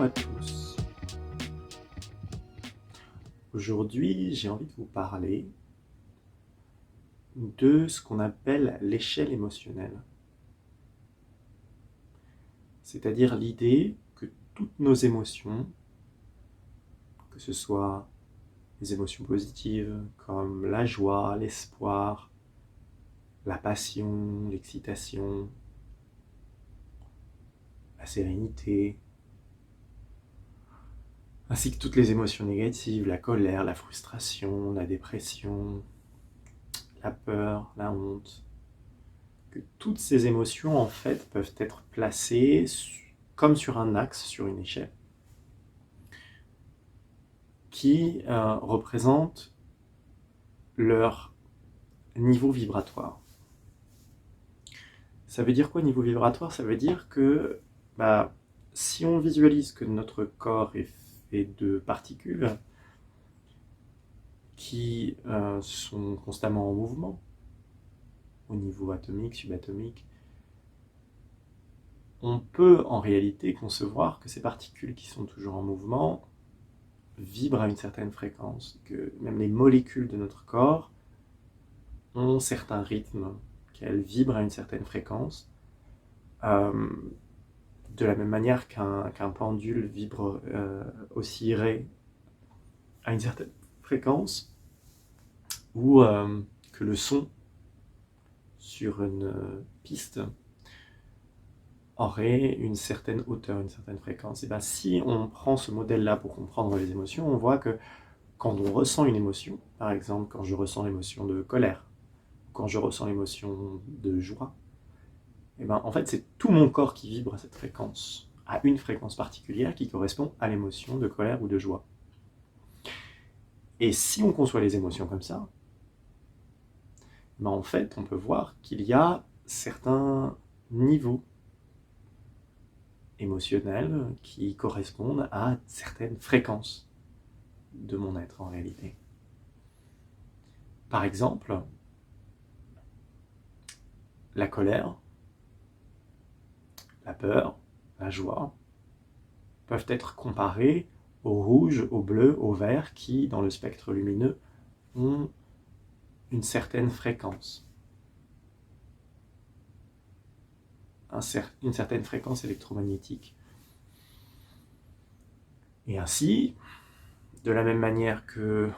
à tous. Aujourd'hui, j'ai envie de vous parler de ce qu'on appelle l'échelle émotionnelle. C'est-à-dire l'idée que toutes nos émotions, que ce soit les émotions positives comme la joie, l'espoir, la passion, l'excitation, la sérénité, ainsi que toutes les émotions négatives, la colère, la frustration, la dépression, la peur, la honte, que toutes ces émotions en fait peuvent être placées comme sur un axe, sur une échelle, qui représente leur niveau vibratoire. Ça veut dire quoi niveau vibratoire? Ça veut dire que si on visualise que notre corps est fait de particules qui sont constamment en mouvement, au niveau atomique, subatomique, on peut en réalité concevoir que ces particules qui sont toujours en mouvement vibrent à une certaine fréquence, que même les molécules de notre corps ont certains rythmes, qu'elles vibrent à une certaine fréquence, de la même manière qu'un pendule vibre, oscillerait à une certaine fréquence, ou que le son sur une piste aurait une certaine hauteur, une certaine fréquence. Et si on prend ce modèle-là pour comprendre les émotions, on voit que quand on ressent une émotion, par exemple quand je ressens l'émotion de colère, quand je ressens l'émotion de joie, en fait c'est tout mon corps qui vibre à cette fréquence, à une fréquence particulière qui correspond à l'émotion de colère ou de joie. Et si on conçoit les émotions comme ça, en fait on peut voir qu'il y a certains niveaux émotionnels qui correspondent à certaines fréquences de mon être en réalité. Par exemple, la colère, la peur, la joie peuvent être comparés au rouge, au bleu, au vert qui, dans le spectre lumineux, ont une certaine fréquence. Une certaine fréquence électromagnétique. Et ainsi, de la même manière que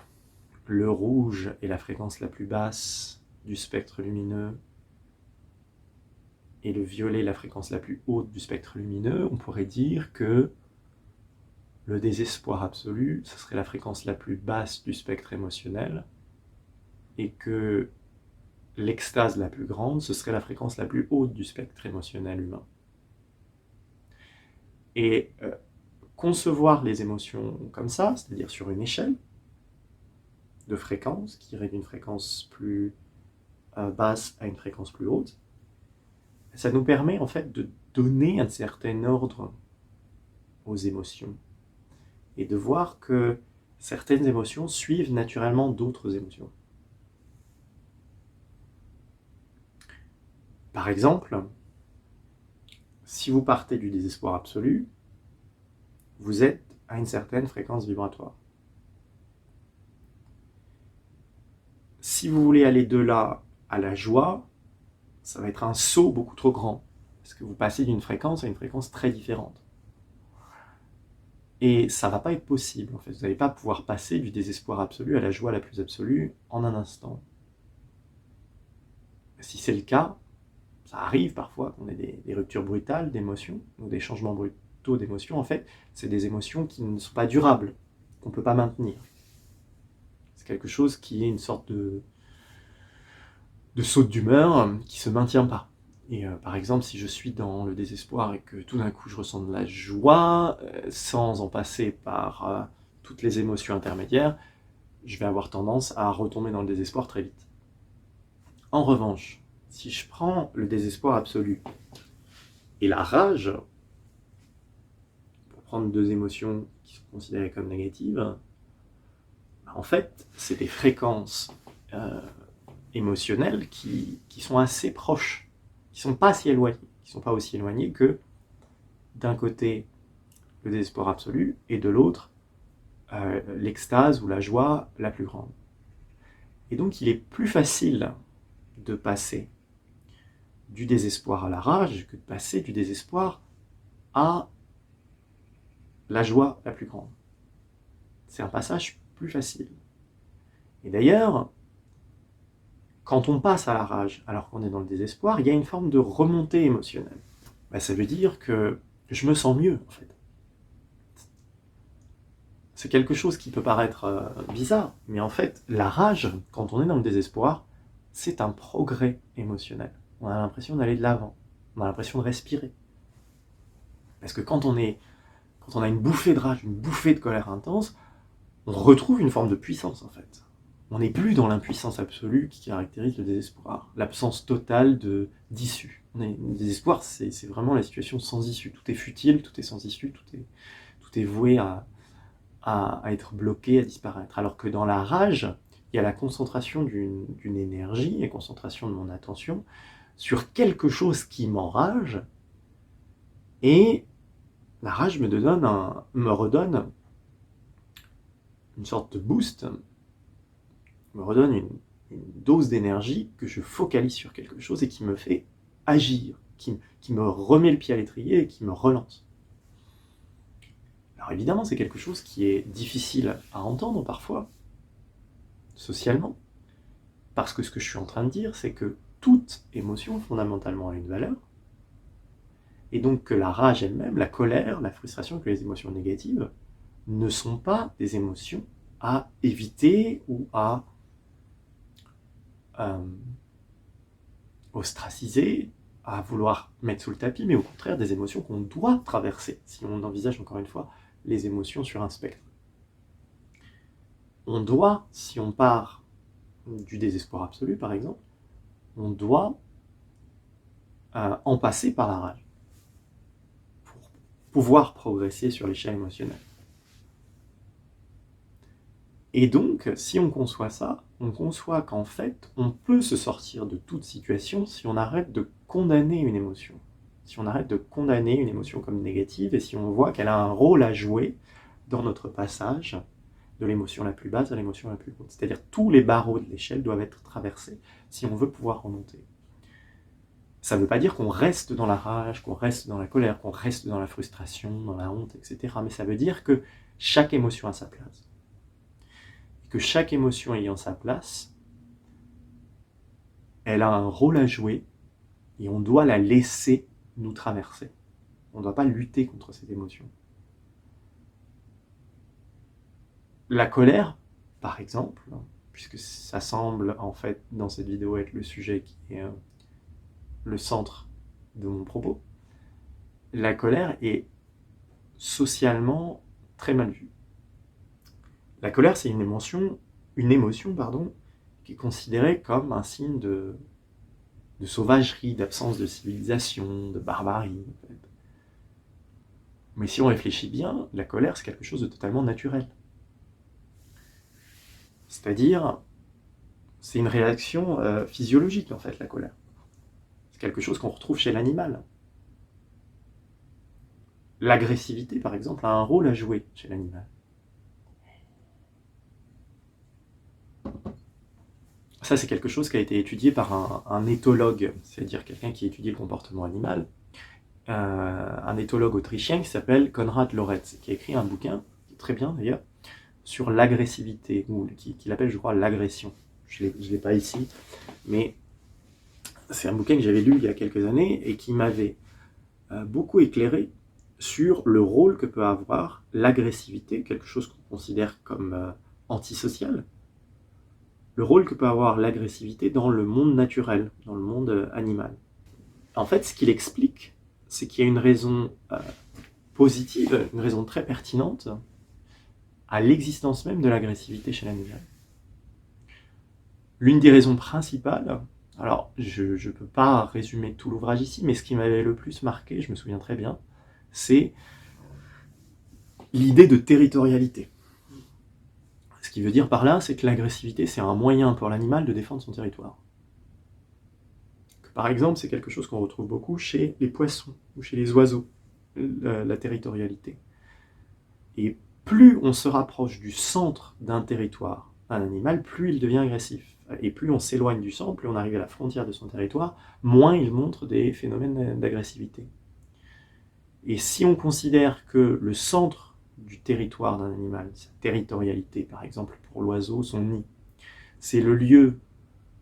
le rouge est la fréquence la plus basse du spectre lumineux et le violet la fréquence la plus haute du spectre lumineux, on pourrait dire que le désespoir absolu, ce serait la fréquence la plus basse du spectre émotionnel, et que l'extase la plus grande, ce serait la fréquence la plus haute du spectre émotionnel humain. Et concevoir les émotions comme ça, c'est-à-dire sur une échelle de fréquence, qui irait d'une fréquence plus basse à une fréquence plus haute, ça nous permet en fait de donner un certain ordre aux émotions et de voir que certaines émotions suivent naturellement d'autres émotions. Par exemple, si vous partez du désespoir absolu, vous êtes à une certaine fréquence vibratoire. Si vous voulez aller de là à la joie, ça va être un saut beaucoup trop grand, parce que vous passez d'une fréquence à une fréquence très différente. Et ça ne va pas être possible, en fait. Vous n'allez pas pouvoir passer du désespoir absolu à la joie la plus absolue en un instant. Si c'est le cas, ça arrive parfois qu'on ait des ruptures brutales d'émotions, ou des changements brutaux d'émotions. En fait, c'est des émotions qui ne sont pas durables, qu'on ne peut pas maintenir. C'est quelque chose qui est une sorte de saut d'humeur qui ne se maintient pas. Et par exemple, si je suis dans le désespoir et que tout d'un coup je ressens de la joie, sans en passer par toutes les émotions intermédiaires, je vais avoir tendance à retomber dans le désespoir très vite. En revanche, si je prends le désespoir absolu et la rage, pour prendre deux émotions qui sont considérées comme négatives, en fait, c'est des fréquences émotionnelles qui sont assez proches, qui ne sont pas si éloignées, qui ne sont pas aussi éloignées que d'un côté le désespoir absolu, et de l'autre, l'extase ou la joie la plus grande. Et donc il est plus facile de passer du désespoir à la rage que de passer du désespoir à la joie la plus grande. C'est un passage plus facile. Et d'ailleurs, quand on passe à la rage alors qu'on est dans le désespoir, il y a une forme de remontée émotionnelle. Ça veut dire que je me sens mieux, en fait. C'est quelque chose qui peut paraître bizarre, mais en fait, la rage, quand on est dans le désespoir, c'est un progrès émotionnel. On a l'impression d'aller de l'avant, on a l'impression de respirer. Parce que quand on a une bouffée de rage, une bouffée de colère intense, on retrouve une forme de puissance, en fait. On n'est plus dans l'impuissance absolue qui caractérise le désespoir, l'absence totale d'issue. Le désespoir, c'est vraiment la situation sans issue. Tout est futile, tout est sans issue, tout est voué à être bloqué, à disparaître. Alors que dans la rage, il y a la concentration d'une énergie, la concentration de mon attention sur quelque chose qui m'enrage, et la rage me redonne une sorte de boost, me redonne une dose d'énergie que je focalise sur quelque chose et qui me fait agir, qui me remet le pied à l'étrier et qui me relance. Alors évidemment, c'est quelque chose qui est difficile à entendre parfois, socialement, parce que ce que je suis en train de dire, c'est que toute émotion, fondamentalement, a une valeur, et donc que la rage elle-même, la colère, la frustration, que les émotions négatives, ne sont pas des émotions à éviter ou à ostraciser, à vouloir mettre sous le tapis, mais au contraire des émotions qu'on doit traverser, si on envisage encore une fois les émotions sur un spectre. On doit, si on part du désespoir absolu par exemple, on doit en passer par la rage pour pouvoir progresser sur l'échelle émotionnelle. Et donc, si on conçoit ça, on conçoit qu'en fait, on peut se sortir de toute situation si on arrête de condamner une émotion. Si on arrête de condamner une émotion comme négative, et si on voit qu'elle a un rôle à jouer dans notre passage de l'émotion la plus basse à l'émotion la plus haute. C'est-à-dire tous les barreaux de l'échelle doivent être traversés si on veut pouvoir remonter. Ça ne veut pas dire qu'on reste dans la rage, qu'on reste dans la colère, qu'on reste dans la frustration, dans la honte, etc. Mais ça veut dire que chaque émotion a sa place. Que chaque émotion ayant sa place, elle a un rôle à jouer et on doit la laisser nous traverser. On ne doit pas lutter contre cette émotion. La colère, par exemple, puisque ça semble en fait dans cette vidéo être le sujet qui est le centre de mon propos, la colère est socialement très mal vue. La colère, c'est une émotion, qui est considérée comme un signe de sauvagerie, d'absence de civilisation, de barbarie. En fait. Mais si on réfléchit bien, la colère, c'est quelque chose de totalement naturel. C'est-à-dire, c'est une réaction physiologique, en fait, la colère. C'est quelque chose qu'on retrouve chez l'animal. L'agressivité, par exemple, a un rôle à jouer chez l'animal. Ça, c'est quelque chose qui a été étudié par un éthologue, c'est-à-dire quelqu'un qui étudie le comportement animal, un éthologue autrichien qui s'appelle Konrad Lorenz, qui a écrit un bouquin, qui est très bien d'ailleurs, sur l'agressivité, ou qu'il appelle, je crois, l'agression. Je ne l'ai pas ici, mais c'est un bouquin que j'avais lu il y a quelques années et qui m'avait beaucoup éclairé sur le rôle que peut avoir l'agressivité, quelque chose qu'on considère comme antisocial, le rôle que peut avoir l'agressivité dans le monde naturel, dans le monde animal. En fait, ce qu'il explique, c'est qu'il y a une raison positive, une raison très pertinente à l'existence même de l'agressivité chez l'animal. L'une des raisons principales, alors je ne peux pas résumer tout l'ouvrage ici, mais ce qui m'avait le plus marqué, je me souviens très bien, c'est l'idée de territorialité. Ce qui veut dire par là, c'est que l'agressivité, c'est un moyen pour l'animal de défendre son territoire. Par exemple, c'est quelque chose qu'on retrouve beaucoup chez les poissons ou chez les oiseaux, la territorialité. Et plus on se rapproche du centre d'un territoire, un animal, plus il devient agressif. Et plus on s'éloigne du centre, plus on arrive à la frontière de son territoire, moins il montre des phénomènes d'agressivité. Et si on considère que le centre du territoire d'un animal, sa territorialité, par exemple pour l'oiseau, son nid, c'est le lieu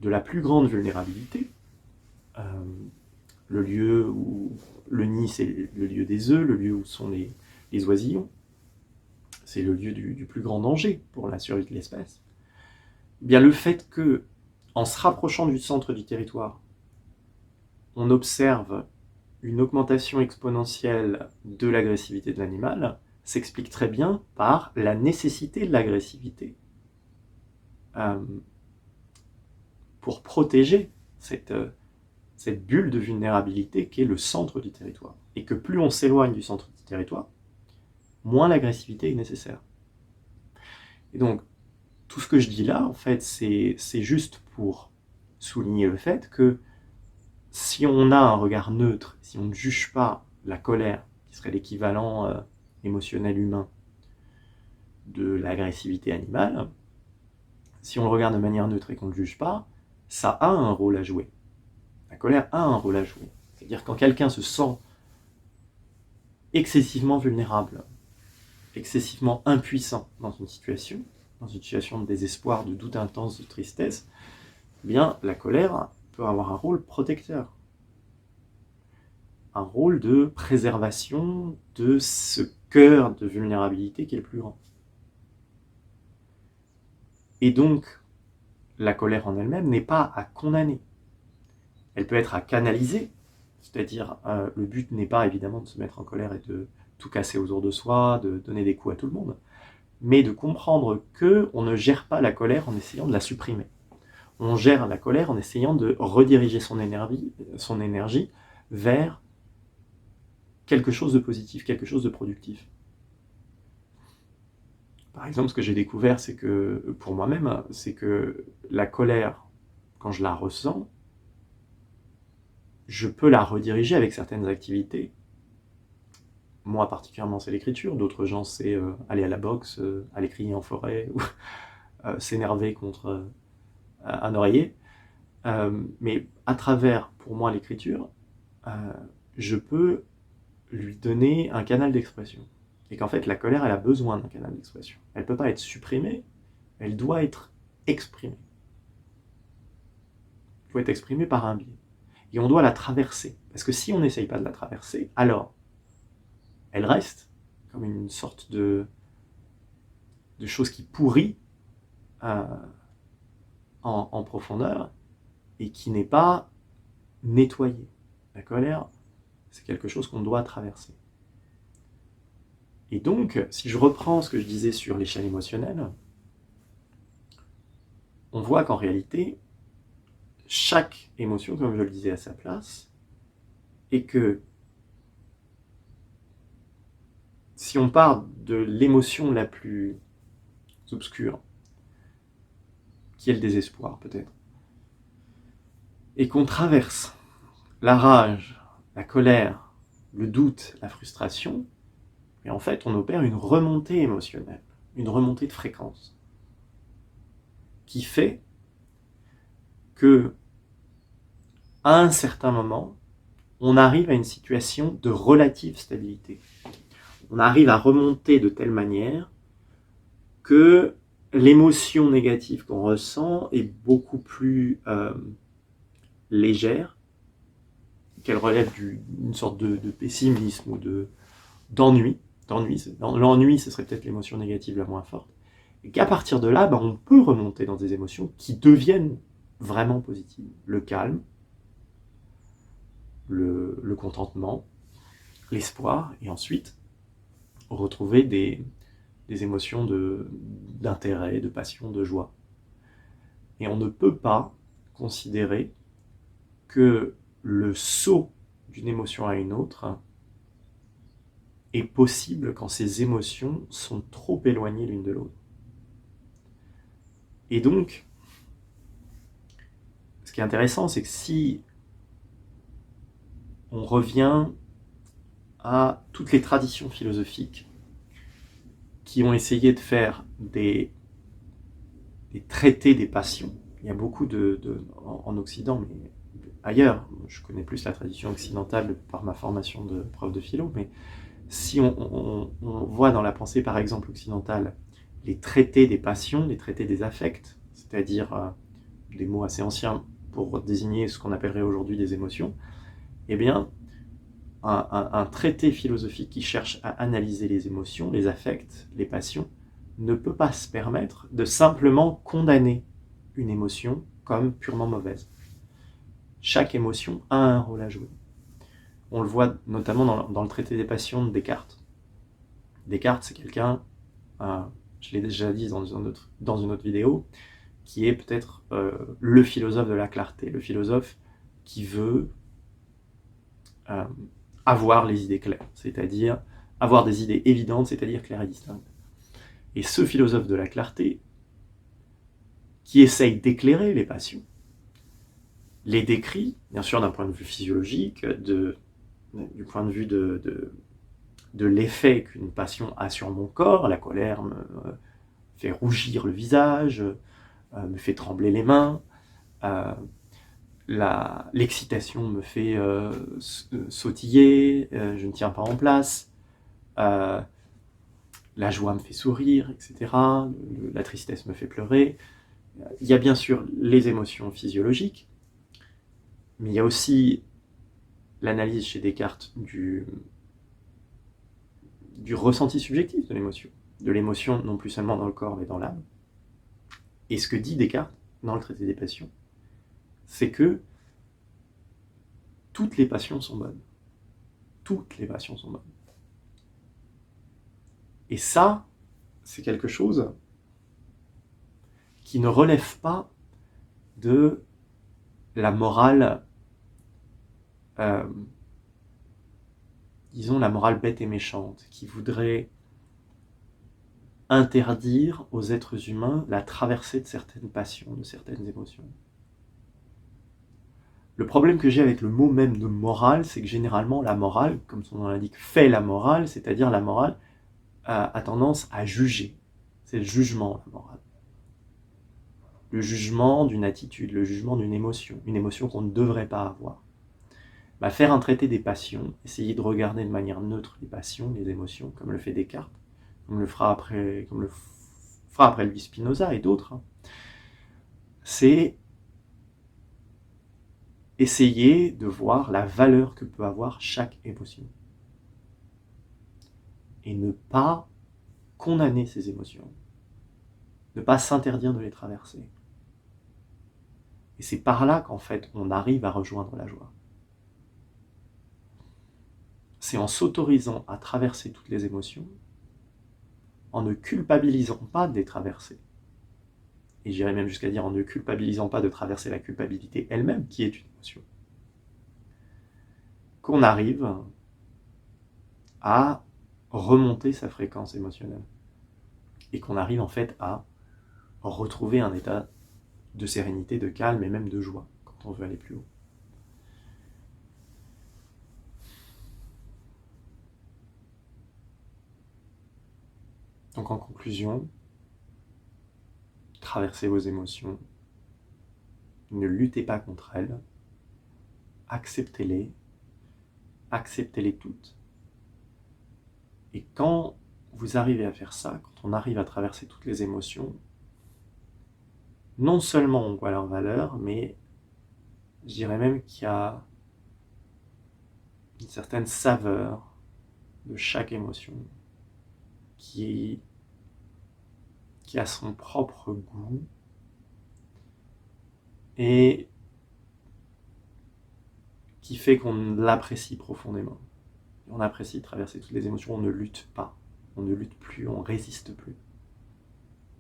de la plus grande vulnérabilité, le lieu où le nid, c'est le lieu des œufs, le lieu où sont les oisillons, c'est le lieu du plus grand danger pour la survie de l'espèce. Eh bien, le fait que, en se rapprochant du centre du territoire, on observe une augmentation exponentielle de l'agressivité de l'animal, s'explique très bien par la nécessité de l'agressivité pour protéger cette bulle de vulnérabilité qui est le centre du territoire. Et que plus on s'éloigne du centre du territoire, moins l'agressivité est nécessaire. Et donc, tout ce que je dis là, en fait, c'est juste pour souligner le fait que si on a un regard neutre, si on ne juge pas la colère, qui serait l'équivalent émotionnel humain de l'agressivité animale, si on le regarde de manière neutre et qu'on ne le juge pas, ça a un rôle à jouer. La colère a un rôle à jouer. C'est-à-dire quand quelqu'un se sent excessivement vulnérable, excessivement impuissant dans une situation de désespoir, de doute intense, de tristesse, eh bien la colère peut avoir un rôle protecteur, un rôle de préservation de ce cœur de vulnérabilité qui est le plus grand. Et donc, la colère en elle-même n'est pas à condamner. Elle peut être à canaliser, c'est-à-dire le but n'est pas évidemment de se mettre en colère et de tout casser autour de soi, de donner des coups à tout le monde, mais de comprendre qu'on ne gère pas la colère en essayant de la supprimer. On gère la colère en essayant de rediriger son énergie vers quelque chose de positif, quelque chose de productif. Par exemple, ce que j'ai découvert, c'est que, pour moi-même, c'est que la colère, quand je la ressens, je peux la rediriger avec certaines activités. Moi, particulièrement, c'est l'écriture. D'autres gens, c'est aller à la boxe, aller crier en forêt, ou s'énerver contre un oreiller. Mais à travers, pour moi, l'écriture, je peux lui donner un canal d'expression. Et qu'en fait, la colère, elle a besoin d'un canal d'expression. Elle ne peut pas être supprimée, elle doit être exprimée. Elle doit être exprimée par un biais. Et on doit la traverser. Parce que si on n'essaye pas de la traverser, alors elle reste comme une sorte de chose qui pourrit en profondeur et qui n'est pas nettoyée. La colère, c'est quelque chose qu'on doit traverser. Et donc, si je reprends ce que je disais sur l'échelle émotionnelle, on voit qu'en réalité, chaque émotion, comme je le disais, à sa place, et que si on part de l'émotion la plus obscure, qui est le désespoir peut-être, et qu'on traverse la rage, la colère, le doute, la frustration, et en fait on opère une remontée émotionnelle, une remontée de fréquence, qui fait que à un certain moment, on arrive à une situation de relative stabilité. On arrive à remonter de telle manière que l'émotion négative qu'on ressent est beaucoup plus légère, qu'elle relève d'une sorte de pessimisme ou d'ennui. L'ennui, ce serait peut-être l'émotion négative la moins forte. Et qu'à partir de là, on peut remonter dans des émotions qui deviennent vraiment positives. Le calme, le contentement, l'espoir, et ensuite retrouver des émotions d'intérêt, de passion, de joie. Et on ne peut pas considérer que le saut d'une émotion à une autre est possible quand ces émotions sont trop éloignées l'une de l'autre. Et donc, ce qui est intéressant, c'est que si on revient à toutes les traditions philosophiques qui ont essayé de faire des traités des passions. Il y a beaucoup en Occident, mais ailleurs, je connais plus la tradition occidentale par ma formation de prof de philo, mais si on voit dans la pensée, par exemple, occidentale, les traités des passions, les traités des affects, c'est-à-dire des mots assez anciens pour désigner ce qu'on appellerait aujourd'hui des émotions, eh bien, un traité philosophique qui cherche à analyser les émotions, les affects, les passions, ne peut pas se permettre de simplement condamner une émotion comme purement mauvaise. Chaque émotion a un rôle à jouer. On le voit notamment dans le traité des passions de Descartes. Descartes, c'est quelqu'un, je l'ai déjà dit dans une autre vidéo, qui est peut-être le philosophe de la clarté, le philosophe qui veut avoir les idées claires, c'est-à-dire avoir des idées évidentes, c'est-à-dire claires et distinctes. Et ce philosophe de la clarté, qui essaye d'éclairer les passions, les décrit, bien sûr d'un point de vue physiologique, du point de vue de l'effet qu'une passion a sur mon corps. La colère me fait rougir le visage, me fait trembler les mains, l'excitation me fait sautiller, je ne tiens pas en place, la joie me fait sourire, etc. La tristesse me fait pleurer. Il y a bien sûr les émotions physiologiques, mais il y a aussi l'analyse chez Descartes du ressenti subjectif de l'émotion non plus seulement dans le corps mais dans l'âme. Et ce que dit Descartes dans le traité des passions, c'est que toutes les passions sont bonnes. Toutes les passions sont bonnes. Et ça, c'est quelque chose qui ne relève pas de la morale, disons la morale bête et méchante, qui voudrait interdire aux êtres humains la traversée de certaines passions, de certaines émotions. Le problème que j'ai avec le mot même de morale, c'est que généralement la morale, comme son nom l'indique, fait la morale, c'est-à-dire la morale a tendance à juger. C'est le jugement, la morale. Le jugement d'une attitude, le jugement d'une émotion, une émotion qu'on ne devrait pas avoir. Faire un traité des passions, essayer de regarder de manière neutre les passions, les émotions, comme le fait Descartes, comme le fera après lui Spinoza et d'autres, c'est essayer de voir la valeur que peut avoir chaque émotion. Et ne pas condamner ces émotions. Ne pas s'interdire de les traverser. Et c'est par là qu'en fait, on arrive à rejoindre la joie. C'est en s'autorisant à traverser toutes les émotions, en ne culpabilisant pas de les traverser. Et j'irais même jusqu'à dire en ne culpabilisant pas de traverser la culpabilité elle-même, qui est une émotion. Qu'on arrive à remonter sa fréquence émotionnelle. Et qu'on arrive en fait à retrouver un état de sérénité, de calme et même de joie quand on veut aller plus haut. Donc en conclusion, traversez vos émotions, ne luttez pas contre elles, acceptez-les toutes. Et quand vous arrivez à faire ça, quand on arrive à traverser toutes les émotions, non seulement on voit leur valeur, mais je dirais même qu'il y a une certaine saveur de chaque émotion qui a son propre goût et qui fait qu'on l'apprécie profondément. On apprécie de traverser toutes les émotions, on ne lutte pas, on ne lutte plus, on résiste plus.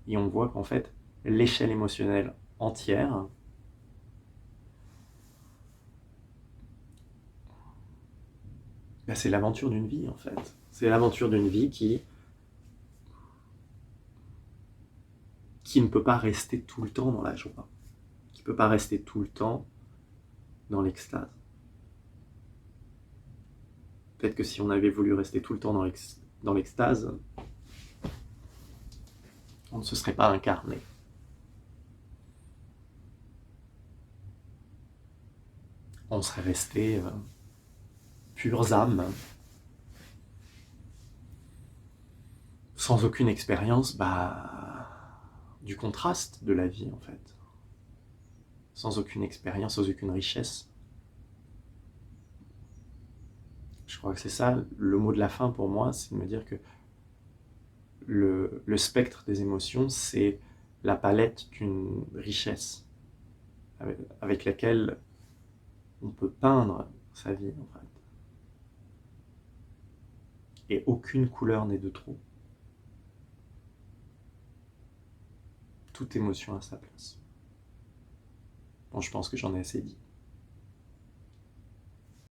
Et on voit qu'en fait, l'échelle émotionnelle entière c'est l'aventure d'une vie en fait. C'est l'aventure d'une vie qui ne peut pas rester tout le temps dans la joie, qui ne peut pas rester tout le temps dans l'extase. Peut-être que si on avait voulu rester tout le temps dans l'extase, on ne se serait pas incarné. On serait resté pures âmes, sans aucune expérience du contraste de la vie en fait. Sans aucune expérience, sans aucune richesse. Je crois que c'est ça, le mot de la fin pour moi, c'est de me dire que le spectre des émotions, c'est la palette d'une richesse avec laquelle on peut peindre sa vie en fait. Et aucune couleur n'est de trop. Toute émotion a sa place. Bon, je pense que j'en ai assez dit.